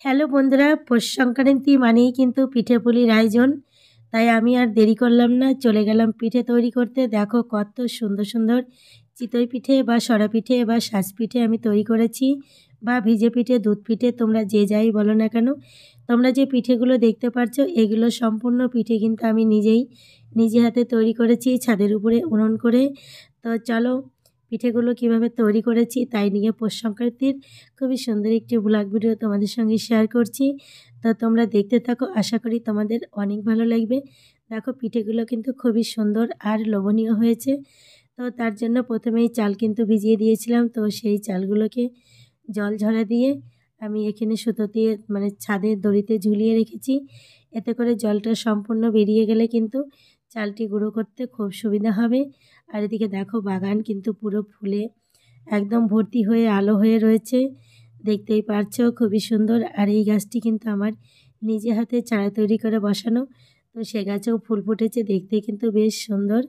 Hello বন্ধুরা, পৌষ সংক্রান্তি মানেই কিন্তু পিঠে-পুলির আয়োজন। তাই আমি আর দেরি করলাম না, চলে গেলাম পিঠে তৈরি করতে। দেখো কত সুন্দর সুন্দর চিতই পিঠে বা সরা পিঠে বা সাজ পিঠে আমি তৈরি করেছি, বা ভিজে পিঠে, দুধ পিঠে, তোমরা যে যাই বলো না কেন। তোমরা যে পিঠেগুলো দেখতে পাচ্ছ, এগুলো সম্পূর্ণ পিঠে কিন্তু আমি নিজে হাতে তৈরি করেছি ছাদের উপরে উনুন করে। তো চলো পিঠেগুলো কিভাবে তৈরি করেছি তাই নিয়ে পৌষ সংক্রান্তির খুবই সুন্দর একটি ব্লগ ভিডিও তোমাদের সঙ্গে শেয়ার করছি। তো তোমরা দেখতে থাকো, আশা করি তোমাদের অনেক ভালো লাগবে। দেখো পিঠেগুলো কিন্তু খুবই সুন্দর আর লোভনীয় হয়েছে। তো তার জন্য প্রথমেই চাল কিন্তু ভিজিয়ে দিয়েছিলাম, তো সেই চালগুলোকে জল ঝরা দিয়ে আমি এখানে সুতো দিয়ে মানে ছাদের দড়িতে ঝুলিয়ে রেখেছি। এতে করে জলটা সম্পূর্ণ বেরিয়ে গেলে কিন্তু চালটি গুঁড়ো করতে খুব সুবিধা হবে। আর এদিকে দেখো বাগান কিন্তু পুরো ফুলে একদম ভর্তি হয়ে আলো হয়ে রয়েছে, দেখতেই পারছো খুবই সুন্দর। আর এই গাছটি কিন্তু আমার নিজে হাতে চারা তৈরি করে বসানো, তো সে গাছেও ফুল ফুটেছে, দেখতে কিন্তু বেশ সুন্দর।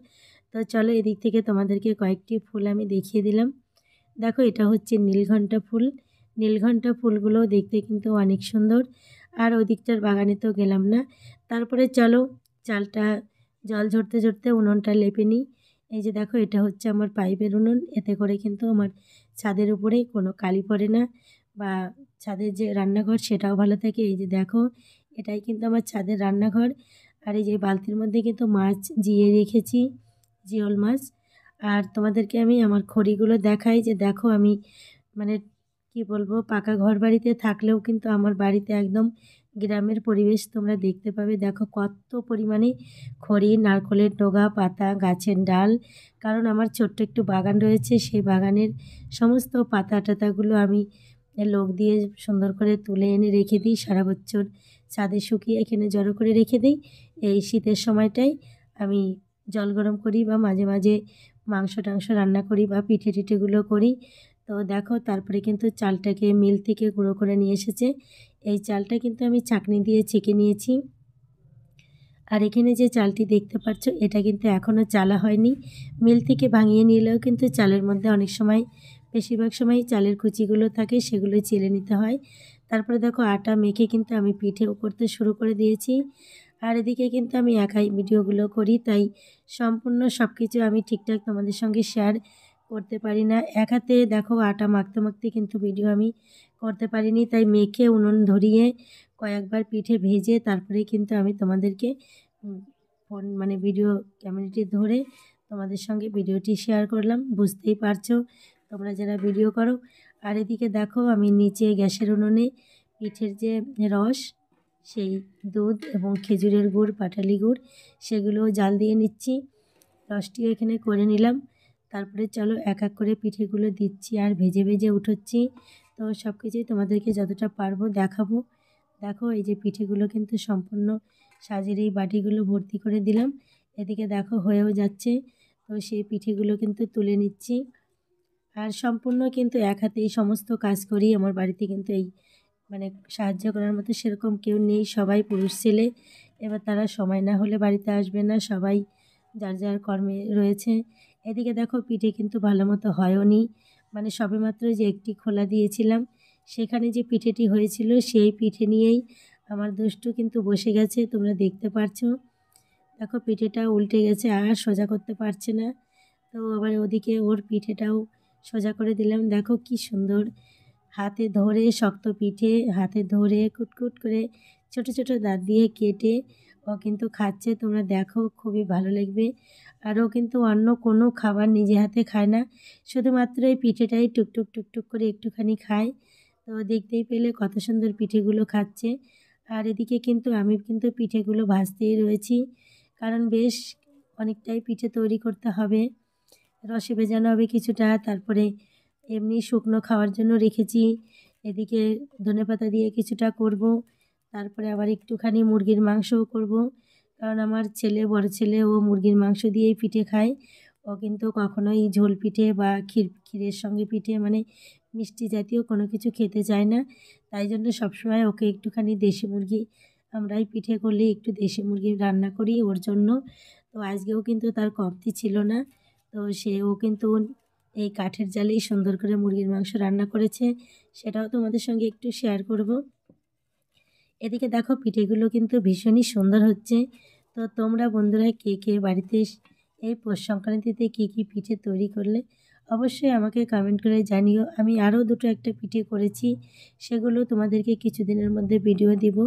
তো চলো এদিক থেকে তোমাদেরকে কয়েকটি ফুল আমি দেখিয়ে দিলাম। দেখো এটা হচ্ছে নীলঘণ্টা ফুল। নীলঘণ্টা ফুলগুলো দেখতে কিন্তু অনেক সুন্দর। আর ওদিকটার বাগানে তো গেলাম না। তারপরে চলো চালটা জল ঝরতে ঝরতে উনুনটা লেপে নিই। এই যে দেখো এটা হচ্ছে আমার পাইপের উনুন, এতে করে কিন্তু আমার ছাদের উপরে কোনো কালি পড়ে না, বা ছাদের যে রান্নাঘর সেটাও ভালো থাকে। এই যে দেখো এটাই কিন্তু আমার ছাদের রান্নাঘর। আর এই যে বালতির মধ্যে কিন্তু মাছ জিয়ে রেখেছি, জিওল মাছ। আর তোমাদেরকে আমি আমার খড়িগুলো দেখাই, যে দেখো আমি মানে কি বলবো, পাকা ঘর বাড়িতে থাকলেও কিন্তু আমার বাড়িতে একদম গ্রামের পরিবেশ তোমরা দেখতে পাবে। দেখো কত পরিমাণে খড়ি, নারকলের ডগা, পাতা, গাছের ডাল। কারণ আমার ছোট্ট একটু বাগান রয়েছে, সেই বাগানের সমস্ত পাতা টাতাগুলো আমি লোক দিয়ে সুন্দর করে তুলে এনে রেখে দিই সারা বছর, ছাদে শুকিয়ে এখানে জড়ো করে রেখে দিই। এই শীতের সময়টাই আমি জল গরম করি, বা মাঝে মাঝে মাংস টাংস রান্না করি, বা পিঠে টিঠেগুলো করি। তো দেখো তারপরে কিন্তু চালটাকে মিল থেকে গুঁড়ো করে নিয়ে এসেছে। এই চালটা কিন্তু আমি ছাঁকনি দিয়ে ছেঁকে নিয়েছি। আর এখানে যে চালটি দেখতে পাচ্ছ এটা কিন্তু এখনও চালা হয়নি। মিল থেকে ভাঙিয়ে নিলেও কিন্তু চালের মধ্যে অনেক সময়, বেশিরভাগ সময় চালের কুচিগুলো থাকে, সেগুলো চেলে নিতে হয়। তারপরে দেখো আটা মেখে কিন্তু আমি পিঠেও করতে শুরু করে দিয়েছি। আর এদিকে কিন্তু আমি একাই ভিডিওগুলো করি, তাই সম্পূর্ণ সব কিছু আমি ঠিকঠাক তোমাদের সঙ্গে শেয়ার করতে পারি না। এক হাতে দেখো আটা মাখতে মাখতে কিন্তু ভিডিও আমি করতে পারিনি, তাই মেখে উনুন ধরিয়ে কয়েকবার পিঠে ভেজে তারপরে কিন্তু আমি তোমাদেরকে ফোন মানে ভিডিও ক্যামেরাটি ধরে তোমাদের সঙ্গে ভিডিওটি শেয়ার করলাম। বুঝতেই পারছো তোমরা যারা ভিডিও করো। আর এদিকে দেখো আমি নিচে গ্যাসের উনুনে পিঠের যে রস, সেই দুধ এবং খেজুরের গুড়, পাটালি গুড়, সেগুলো জাল দিয়ে নিচ্ছি। রসটিও এখানে করে নিলাম। তারপরে চলো এক এক করে পিঠেগুলো দিচ্ছি আর ভেজে ভেজে উঠোচ্ছি। তো সব কিছুই তোমাদেরকে যতটা পারবো দেখাবো। দেখো এই যে পিঠেগুলো কিন্তু সম্পূর্ণ সাজের এই বাটিগুলো ভর্তি করে দিলাম। এদিকে দেখো হয়েও যাচ্ছে। তো সেই পিঠেগুলো কিন্তু তুলে নিচ্ছি। আর সম্পূর্ণ কিন্তু এক হাতেই সমস্ত কাজ করি। আমার বাড়িতে কিন্তু এই মানে সাহায্য করার মতো সেরকম কেউ নেই, সবাই পুরুষ ছেলে। এবার তারা সময় না হলে বাড়িতে আসবে না, সবাই যার যার কর্মে রয়েছে। এদিকে দেখো পিঠে কিন্তু ভালো মতো হয়ও নি, মানে সবেমাত্র যে একটি খোলা দিয়েছিলাম, সেখানে যে পিঠেটি হয়েছিল সেই পিঠে নিয়েই আমার দুষ্টু কিন্তু বসে গেছে, তোমরা দেখতে পারছো। দেখো পিঠেটা উল্টে গেছে আর সোজা করতে পারছে না। তো আবার ওদিকে ওর পিঠেটাও সোজা করে দিলাম। দেখো কি সুন্দর হাতে ধরে, শক্ত পিঠে হাতে ধরে কুটকুট করে ছোট ছোট দাঁত দিয়ে কেটে ও কিন্তু খাচ্ছে। তোমরা দেখো খুবই ভালো লাগবে। আর ও কিন্তু অন্য কোনো খাবার নিজে হাতে খায় না, শুধুমাত্র এই পিঠেটাই টুকটুক টুকটুক করে একটুখানি খায়। তো দেখতেই পেলে কত সুন্দর পিঠেগুলো খাচ্ছে। আর এদিকে কিন্তু আমি কিন্তু পিঠেগুলো ভাজতেই রয়েছি, কারণ বেশ অনেকটাই পিঠে তৈরি করতে হবে। রসে ভেজানো হবে কিছুটা, তারপরে এমনি শুকনো খাওয়ার জন্য রেখেছি। এদিকে ধনেপাতা দিয়ে কিছুটা করব, তারপরে আবার একটুখানি মুরগির মাংসও করব। কারণ আমার ছেলে, বড় ছেলে, ও মুরগির মাংস দিয়েই পিঠে খায়। ও কিন্তু কখনোই ঝোল পিঠে বা ক্ষীরের সঙ্গে পিঠে মানে মিষ্টি জাতীয় কোনো কিছু খেতে চায় না। তাই জন্য সবসময় ওকে একটুখানি দেশি মুরগি, আমরাই পিঠে করলে একটু দেশি মুরগি রান্না করি ওর জন্য। তো আজকেও কিন্তু তার কমতি ছিল না। তো ও কিন্তু এই কাঠের জালেই সুন্দর করে মুরগির মাংস রান্না করেছে, সেটাও তোমাদের সঙ্গে একটু শেয়ার করব। এদিকে দেখো পিঠেগুলো কিন্তু ভীষণই সুন্দর হচ্ছে। তো তোমরা বন্ধুরা কে কে বাড়িতে এই পৌষ সংক্রান্তিতে কী কী পিঠে তৈরি করলে অবশ্যই আমাকে কমেন্ট করে জানিও। আমি আরও দুটো একটা পিঠে করেছি, সেগুলো তোমাদেরকে কিছুদিনের মধ্যে ভিডিও দিব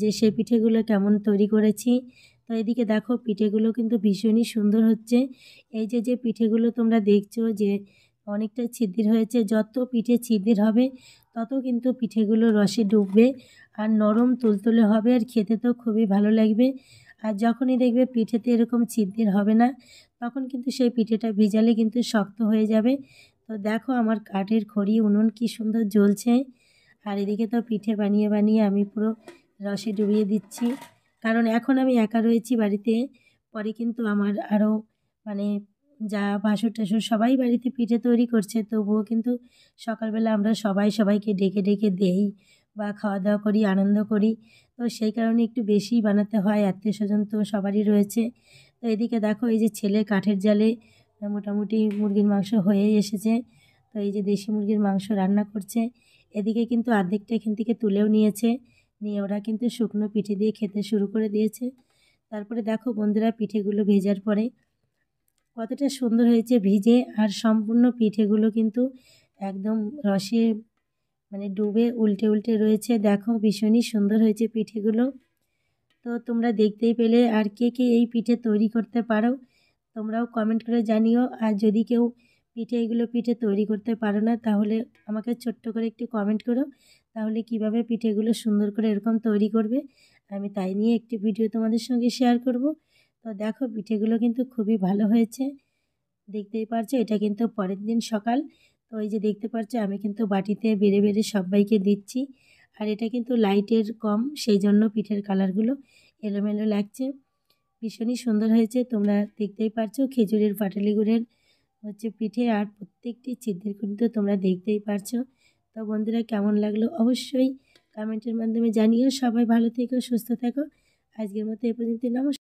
যে সেই পিঠেগুলো কেমন তৈরি করেছি। তো এদিকে দেখো পিঠেগুলো কিন্তু ভীষণই সুন্দর হচ্ছে। এই যে যে পিঠেগুলো তোমরা দেখছো যে অনেকটা ছিদ্র হয়েছে, যত পিঠে ছিদ্র হবে তত কিন্তু পিঠেগুলো রসে ডুববে আর নরম তুলতুলে হবে, আর খেতে তো খুবই ভালো লাগবে। আর যখনই দেখবে পিঠেতে এরকম ছিদ্র হবে না, তখন কিন্তু সেই পিঠেটা ভিজালে কিন্তু শক্ত হয়ে যাবে। তো দেখো আমার কাঠের খড়ি উনুন কি সুন্দর জ্বলছে। আর এদিকে তো পিঠে বানিয়ে বানিয়ে আমি পুরো রসে ডুবিয়ে দিচ্ছি, কারণ এখন আমি একা রয়েছি বাড়িতে। পরে কিন্তু আমার আরও মানে যা ভাসুর টাসুর সবাই বাড়িতে পিঠে তৈরি করছে, তবুও কিন্তু সকালবেলা আমরা সবাই সবাইকে ডেকে ডেকে দেই বা খাওয়া দাওয়া করি, আনন্দ করি। তো সেই কারণে একটু বেশিই বানাতে হয়, আত্মীয় স্বজন তো সবারই রয়েছে। তো এদিকে দেখো এই যে ছেলে কাঠের জালে মোটামুটি মুরগির মাংস হয়েই এসেছে। তো এই যে দেশি মুরগির মাংস রান্না করছে। এদিকে কিন্তু অর্ধেকটা এখান থেকে তুলেও নিয়েছে, নিয়ে ওরা কিন্তু শুকনো পিঠে দিয়ে খেতে শুরু করে দিয়েছে। তারপরে দেখো বন্ধুরা পিঠেগুলো ভেজার পরে কতটা সুন্দর হয়েছে ভিজে, আর সম্পূর্ণ পিঠেগুলো কিন্তু একদম রসে ডুবে উল্টে উল্টে রয়েছে। দেখো ভীষণই সুন্দর হয়েছে পিঠেগুলো। তো তোমরা দেখতেই পেলে, আর কে কে এই পিঠে তৈরি করতে পারো তোমরাও কমেন্ট করে জানিও। আর যদি কেউ এগুলো পিঠে তৈরি করতে পারো না, তাহলে আমাকে ছোট্ট করে একটু কমেন্ট করো, তাহলে কিভাবে পিঠেগুলো সুন্দর করে এরকম তৈরি করবে আমি তাই নিয়ে একটি ভিডিও তোমাদের সঙ্গে শেয়ার করব। তো দেখো পিঠেগুলো কিন্তু খুবই ভালো হয়েছে, দেখতেই পারছো। এটা কিন্তু পরের দিন সকাল। তো এই যে দেখতে পাচ্ছ আমি কিন্তু বাটিতে বেড়ে বেড়ে সবাইকে দিচ্ছি। আর এটা কিন্তু লাইটের কম, সেই জন্য পিঠের কালারগুলো এলোমেলো লাগছে। ভীষণই সুন্দর হয়েছে, তোমরা দেখতেই পারছো। খেজুরের পাটালি গুড়ের পিঠে, আর প্রত্যেকটি ছিদ্র কিন্তু তোমরা দেখতেই পারছো। তো বন্ধুরা কেমন লাগলো অবশ্যই কমেন্টের মাধ্যমে জানিও। সবাই ভালো থেকো, সুস্থ থেকো। আজকের মতো এ পর্যন্ত, নমস্কার।